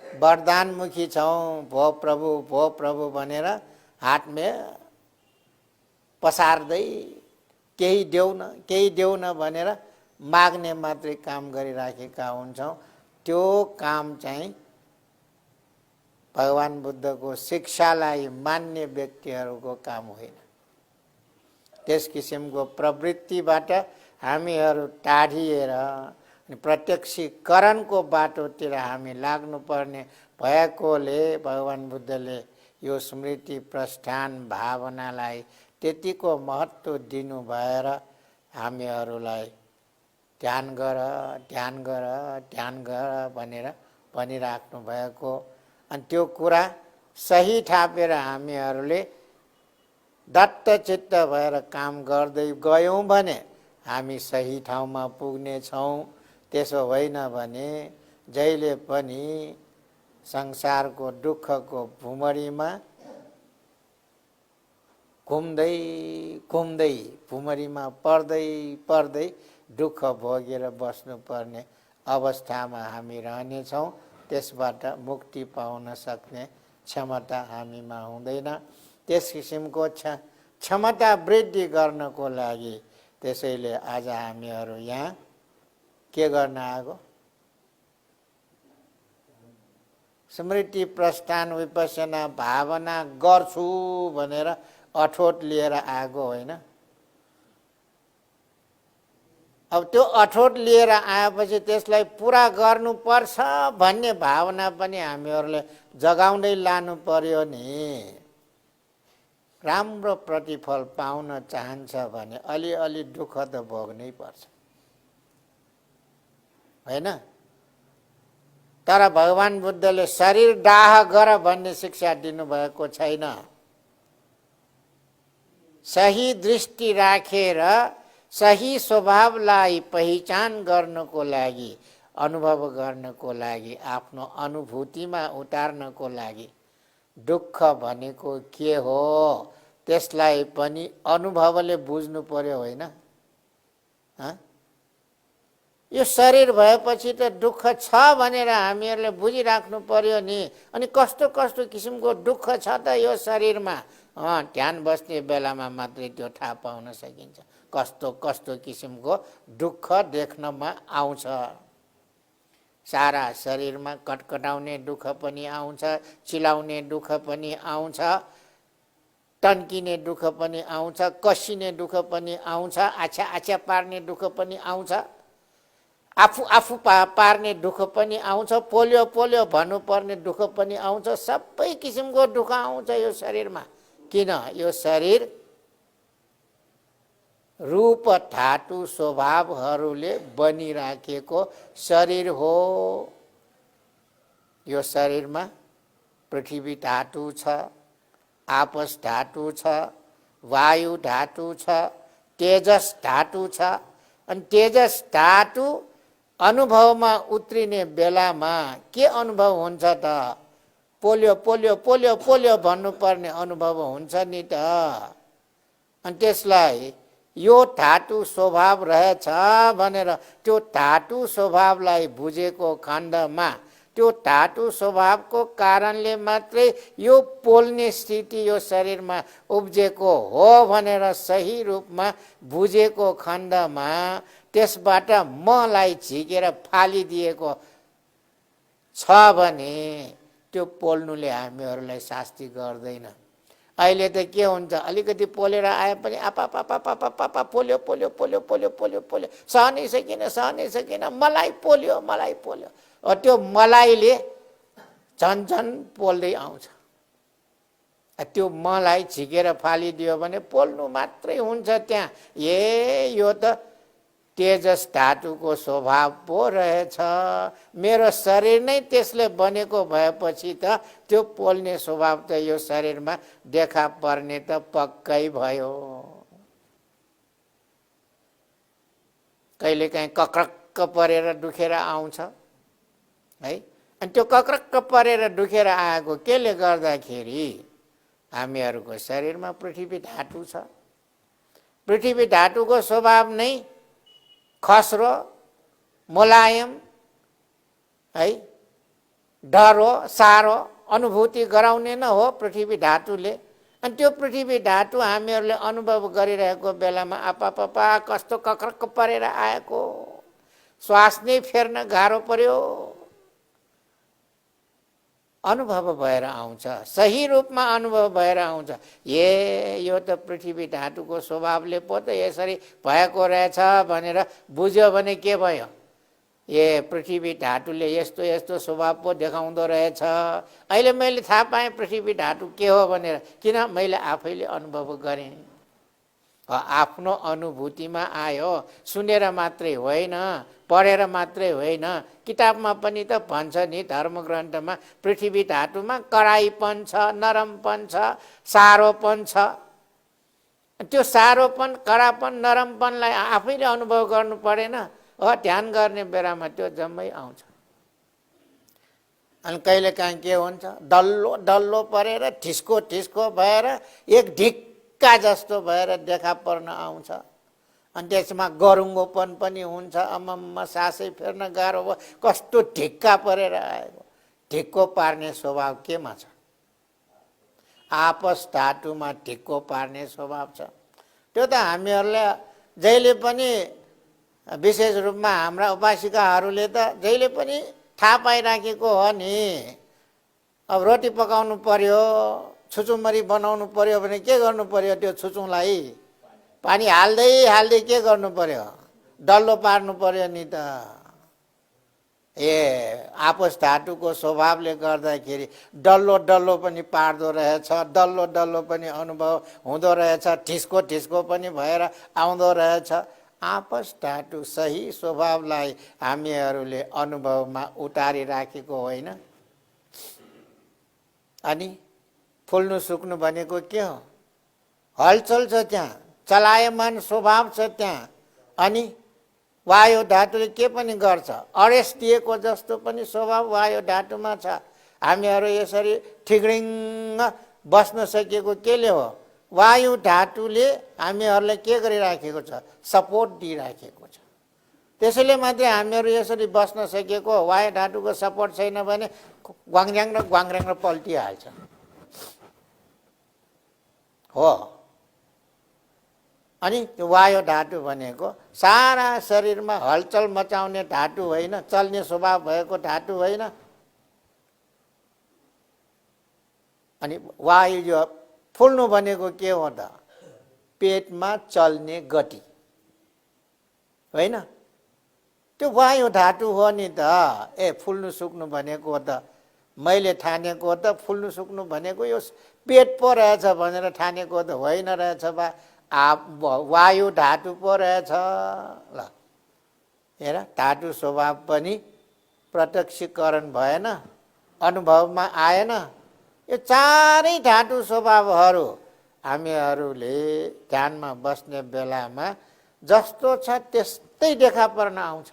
वरदानमुखी छौँ, भो प्रभु भनेर हातमा पसार्दै केही देऊ न भनेर माग्ने मात्रै काम गरिराखेका हुन्छौँ। त्यो काम चाहिँ भगवान बुद्धको शिक्षालाई मान्ने व्यक्तिहरूको काम होइन। त्यस किसिमको प्रवृत्तिबाट हामीहरू टाढिएर प्रत्यक्षीकरणको बाटोतिर हामी लाग्नुपर्ने भएकोले भगवान बुद्धले यो स्मृति प्रस्थान भावनालाई त्यतिको महत्त्व दिनु भएर हामीहरूलाई ध्यान गर ध्यान गर ध्यान गर भनेर भनिराख्नु भएको। अनि त्यो कुरा सही थापेर हामीहरूले दत्तचित्त भएर काम गर्दै गयौँ भने हामी सही ठाउँमा पुग्नेछौँ। त्यसो होइन भने जहिले पनि संसारको दुःखको भुमरीमा घुम्दै घुम्दै भुमरीमा पर्दै पर्दै दुःख भोगेर बस्नुपर्ने अवस्थामा हामी रहनेछौँ। त्यसबाट मुक्ति पाउन सक्ने क्षमता हामीमा हुँदैन। त्यस किसिमको क्षमता वृद्धि गर्नको लागि त्यसैले आज हामीहरू यहाँ के गर्न आएको? स्मृति प्रस्थान विपස්සना भावना गर्छु भनेर अठोट लिएर आएको होइन। अब त्यो अठोट लिएर आएपछि त्यसलाई पुरा गर्नुपर्छ भन्ने भावना पनि हामीहरूले जगाउँदै लानु पर्यो नि। राम्रो प्रतिफल पाउन चाहन्छ भने अलिअलि दुःख त भोग्नै पर्छ होइन। तर भगवान बुद्धले शरीर दाह गर भन्ने शिक्षा दिनुभएको छैन। सही दृष्टि राखेर सही स्वभावलाई पहिचान गर्नको लागि अनुभव गर्नको लागि आफ्नो अनुभूतिमा उतार्नको लागि दुःख भनेको के हो त्यसलाई पनि अनुभवले बुझ्नु पर्यो होइन। यो शरीर भएपछि त दुःख छ भनेर हामीहरूले बुझिराख्नु पर्यो नि। अनि कस्तो कस्तो किसिमको दुःख छ त यो शरीरमा, ध्यान बस्ने बेलामा मात्रै त्यो थाहा पाउन सकिन्छ। कस्तो कस्तो किसिमको दुःख देख्नमा आउँछ। सारा शरीरमा कटकटाउने दुःख पनि आउँछ, चिलाउने दुःख पनि आउँछ, टन्किने दुःख पनि आउँछ, कसिने दुःख पनि आउँछ, आछा आछा पार्ने दुःख पनि आउँछ, आफू आफू पार्ने दुःख पनि आउँछ, पोल्यो पोल्यो भन्नुपर्ने दुःख पनि आउँछ। सबै किसिमको दुःख आउँछ यो शरीरमा। किन? यो शरीर रूप धातु स्वभावहरूले बनिराखेको शरीर हो। यो शरीरमा पृथ्वी धातु छ, आपस धातु छ, वायु धातु छ, तेजस धातु छ। अनि तेजस धातु अनुभवमा उत्रिने बेलामा के अनुभव हुन्छ त? पोल्यो पोल्यो पोल्यो पोल्यो भन्नुपर्ने अनुभव हुन्छ नि त। अनि त्यसलाई यो धातु स्वभाव रहेछ भनेर त्यो धातु स्वभावलाई बुझेको खण्डमा त्यो धातु स्वभावको कारणले मात्रै यो पोल्ने स्थिति यो शरीरमा उब्जेको हो भनेर सही रूपमा बुझेको खण्डमा त्यसबाट मलाई झिकेर फालिदिएको छ भने त्यो पोल्नुले हामीहरूलाई शास्ति गर्दैन। अहिले त के हुन्छ, अलिकति पोलेर आए पनि आपा पोल्यो पोल्यो पोल्यो पोल्यो पोल्यो पोल्यो, सहनै सकिन, मलाई पोल्यो मलाई पोल्यो। त्यो मलाइले झन् झन् पोल्दै आउँछ। त्यो मलाई झिकेर फालिदियो भने पोल्नु मात्रै हुन्छ त्यहाँ। यो त तेजस धातुको स्वभाव पो रहेछ। मेरो शरीर नै त्यसले बनेको भएपछि त त्यो पोल्ने स्वभाव त यो शरीरमा देखा पर्ने त पक्कै भयो। कहिलेकाहीँ कक्रक्क परेर दुखेर आउँछ है। अनि त्यो कक्रक्क परेर दुखेर आएको केले गर्दाखेरि हामीहरूको शरीरमा पृथ्वी धातु छ। पृथ्वी धातुको स्वभाव नै खस्रो, मुलायम है, डरो, सारो अनुभूति गराउने न हो पृथ्वी धातुले। अनि त्यो पृथ्वी धातु हामीहरूले अनुभव गरिरहेको बेलामा आपा कस्तो कक्रक्क परेर आएको, श्वास नै फेर्न गाह्रो पर्यो। अनुभव भएर आउँछ, सही रूपमा अनुभव भएर आउँछ। यो त पृथ्वी धातुको स्वभावले पो त यसरी भएको रहेछ भनेर बुझ्यो भने के भयो? पृथ्वी धातुले यस्तो यस्तो स्वभाव पो देखाउँदो रहेछ। अहिले मैले थाहा पाएँ पृथ्वी धातु के हो भनेर, किन? मैले आफैले अनुभव गरेँ। आफ्नो अनुभूतिमा आयो, सुनेर मात्रै होइन, पढेर मात्रै होइन। किताबमा पनि त भन्छ नि, धर्मग्रन्थमा, पृथ्वी धातुमा कडाइपन छ, नरमपन छ, सारोपन छ। त्यो सारोपन, कडापन, नरमपनलाई आफैले अनुभव गर्नु परेन? ध्यान गर्ने बेलामा त्यो जम्मै आउँछ। अनि कहिलेकाहीँ के हुन्छ, डल्लो डल्लो परेर ठिस्को ठिस्को भएर एक ढिक्का जस्तो भएर देखा पर्न आउँछ। अनि त्यसमा गरुङ्गोपन पनि हुन्छ। अम्मम्म, सासै फेर्न गाह्रो भयो, कस्तो ढिक्का परेर आएको। ढिक्को पार्ने स्वभाव केमा छ? आपस धातुमा ढिक्को पार्ने स्वभाव छ। त्यो त हामीहरूले जहिले पनि, विशेष रूपमा हाम्रा उपासिकाहरूले त जहिले पनि थाहा पाइराखेको हो नि। अब रोटी पकाउनु पर्यो, छुचुमरी बनाउनु पर्यो भने के गर्नु पर्यो? त्यो छुचुङलाई पानी हाल्दै हाल्दै के गर्नु पर्यो? डल्लो पार्नु पर्यो नि त। आपस धातुको स्वभावले गर्दाखेरि डल्लो डल्लो पनि पार्दो रहेछ, डल्लो डल्लो पनि अनुभव हुँदो रहेछ, ठिस्को ठिस्को पनि भएर आउँदो रहेछ। आपस धातु सही स्वभावलाई हामीहरूले अनुभवमा उतारिराखेको होइन। अनि फुल्नु सुक्नु भनेको के हो? हलचल छ त्यहाँ, चलायमान स्वभाव छ त्यहाँ। अनि वायु धातुले के पनि गर्छ? अडेस दिएको जस्तो पनि स्वभाव वायु धातुमा छ। हामीहरू यसरी ठिग्रिङ्ग बस्न सकिएको केले हो? वायु धातुले हामीहरूलाई के गरिराखेको छ? सपोर्ट दिइराखेको छ। त्यसैले मात्रै हामीहरू यसरी बस्न सकेको। वायु धातुको सपोर्ट छैन भने ग्वाङज्याङ र ग्वाङऱ्याङ र पल्टिहाल्छ। हो। अनि त्यो वायु धातु भनेको सारा शरीरमा हलचल मचाउने धातु होइन, चल्ने स्वभाव भएको धातु होइन। अनि वायु जो फुल्नु भनेको के हो त? पेटमा चल्ने गति होइन? त्यो वायु धातु हो नि त। फुल्नु सुक्नु भनेको त मैले ठानेको त फुल्नु सुक्नु भनेको यो पेट पो रहेछ भनेर ठानेको त होइन रहेछ बा, वायु धातु पो रहेछ। ल हेर, धातु स्वभाव पनि प्रत्यक्षीकरण भएन, अनुभवमा आएन। यो चारै धातु स्वभावहरू हामीहरूले ध्यानमा बस्ने बेलामा जस्तो छ त्यस्तै देखा पर्न आउँछ।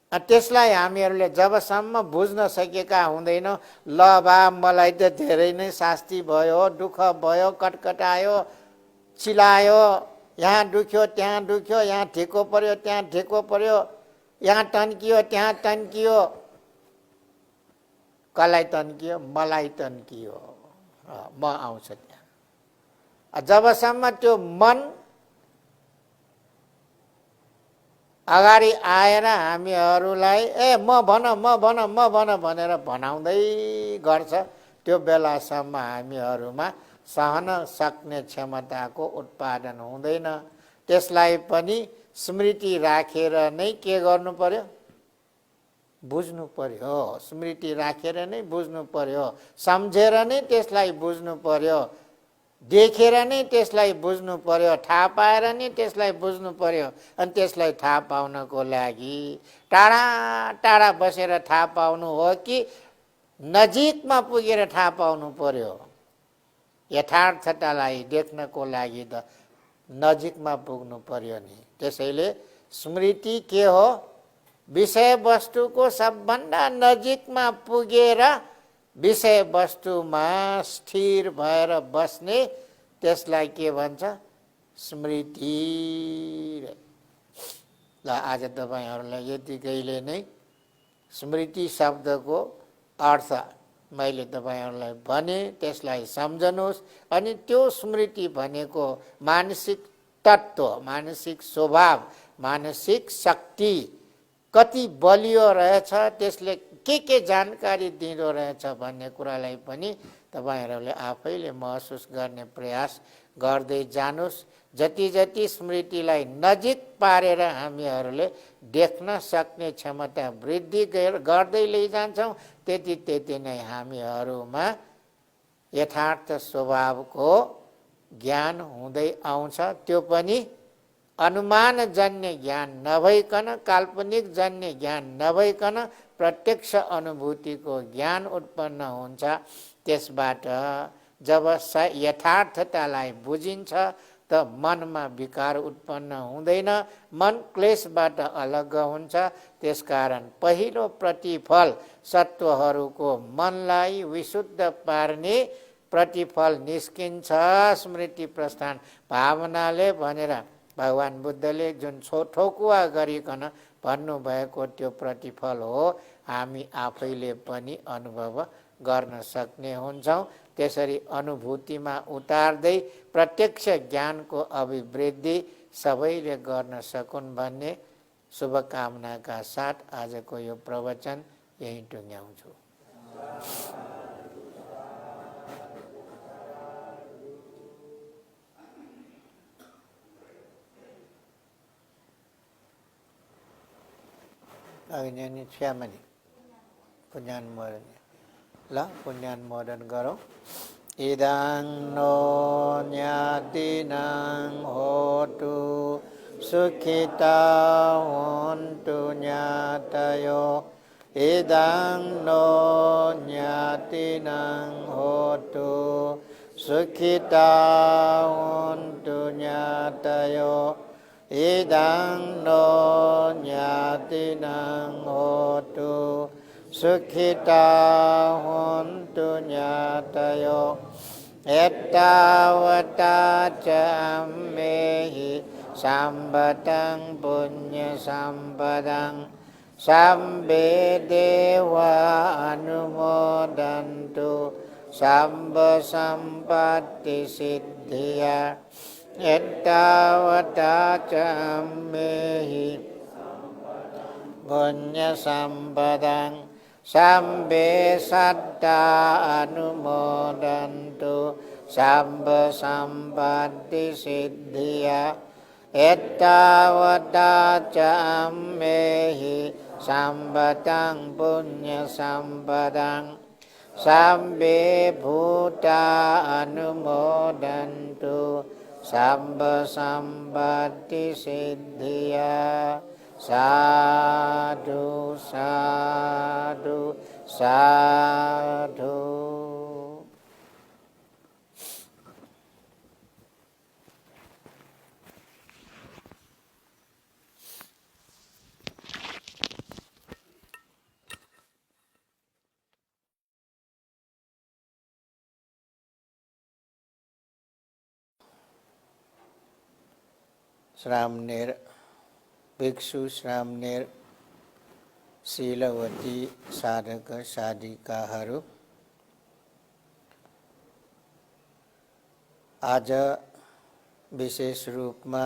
त्यसलाई हामीहरूले जबसम्म बुझ्न सकेका हुँदैनौँ, ल बा मलाई त धेरै नै शास्ति भयो, दुःख भयो, कटकटायो, चिलायो, यहाँ दुख्यो त्यहाँ दुख्यो, यहाँ ठिक्को पर्यो त्यहाँ ठिक्को पर्यो, यहाँ तन्कियो त्यहाँ तन्कियो। कसलाई तन्कियो? मलाई तन्कियो। म आउँछ त्यहाँ। जबसम्म त्यो मन अगाडि आएर हामीहरूलाई म भन भनेर भनाउँदै गर्छ, त्यो बेलासम्म हामीहरूमा सहन सक्ने क्षमताको उत्पादन हुँदैन। त्यसलाई पनि स्मृति राखेर नै के गर्नु पर्यो? बुझ्नु पर्यो। स्मृति राखेर नै बुझ्नु पर्यो, सम्झेर नै त्यसलाई बुझ्नु पर्यो, देखेर नै त्यसलाई बुझ्नु पर्यो, थाहा पाएर नै त्यसलाई बुझ्नु पर्यो। अनि त्यसलाई थाहा पाउनको लागि टाढा टाढा बसेर थाहा पाउनु हो कि नजिकमा पुगेर थाहा पाउनु पर्यो? यथार्थतालाई देख्नको लागि त नजिकमा पुग्नु पर्यो नि। त्यसैले स्मृति के हो? विषयवस्तुको सबभन्दा नजिकमा पुगेर विषयवस्तुमा स्थिर भएर बस्ने, त्यसलाई के भन्छ? स्मृति। ल आज तपाईँहरूलाई यतिकैले नै स्मृति शब्दको अर्थ मैले तपाईँहरूलाई भने, त्यसलाई सम्झनुहोस्। अनि त्यो स्मृति भनेको मानसिक तत्त्व, मानसिक स्वभाव, मानसिक शक्ति कति बलियो रहेछ, त्यसले के जानकारी दिँदो रहेछ भन्ने कुरालाई पनि तपाईहरुले आफैले महसुस गर्ने प्रयास गर्दै जानुस्। जति जति स्मृतिलाई नजिक पारेर हामीहरूले देख्न सक्ने क्षमता वृद्धि गर्दै लैजान्छौँ, त्यति त्यति नै हामीहरूमा यथार्थ स्वभावको ज्ञान हुँदै आउँछ। त्यो पनि अनुमानजन्य ज्ञान नभइकन, काल्पनिक जन्य ज्ञान नभइकन प्रत्यक्ष अनुभूतिको ज्ञान उत्पन्न हुन्छ। त्यसबाट जब यथार्थतालाई बुझिन्छ त मनमा विकार उत्पन्न हुँदैन, मन क्लेशबाट अलग हुन्छ। त्यसकारण पहिलो प्रतिफल सत्वहरूको मनलाई विशुद्ध पार्ने प्रतिफल निस्किन्छ स्मृति प्रस्थान भावनाले भनेर भगवान बुद्धले जुन ठोकुवा गरिकन भन्नुभएको त्यो प्रतिफल हो, हामी आफैले पनि अनुभव गर्न सक्ने हुन्छौँ। त्यसरी अनुभूतिमा उतार्दै प्रत्यक्ष ज्ञानको अभिवृद्धि सबैले गर्न सकुन् भन्ने शुभकामनाका साथ आजको यो प्रवचन यही टुङ्ग्याउँछु। अग्नि श्यामनी पुण्यानुमोदन ल पुण्यानुमोदन गरौँ। इदं नो ज्ञातिनं होतु सुखिता होन्तु ज्ञातयो। इदं नो ज्ञातिनं होतु सुखिता होन्तु ज्ञातयो। इदं नो ज्ञातिनं होतु सुखिता होन्तु ज्ञातयो। एतावता च अम्मेहि सम्पतं पुण्यसम्पदं सम्बे देवा अनुमोदन्तु सम्ब सम्पत्तिसिद्धिया। एतावता च अम्मेहि पुण्यसम्पदं सम्बे सत्ता अनुमोदन्तु सम्ब सम्पत्तिसिद्धिया। एतावता च अम्मेहि सम्पतं पुण्यसम्पदं सम्बे भूता अनुमोदन्तु सम्ब सम्पत्तिसिद्धिया। साधु साधु साधु। श्रामणेर भिक्षु श्रामणेर शीलवती साधक साधिकाहरू आज विशेष रूपमा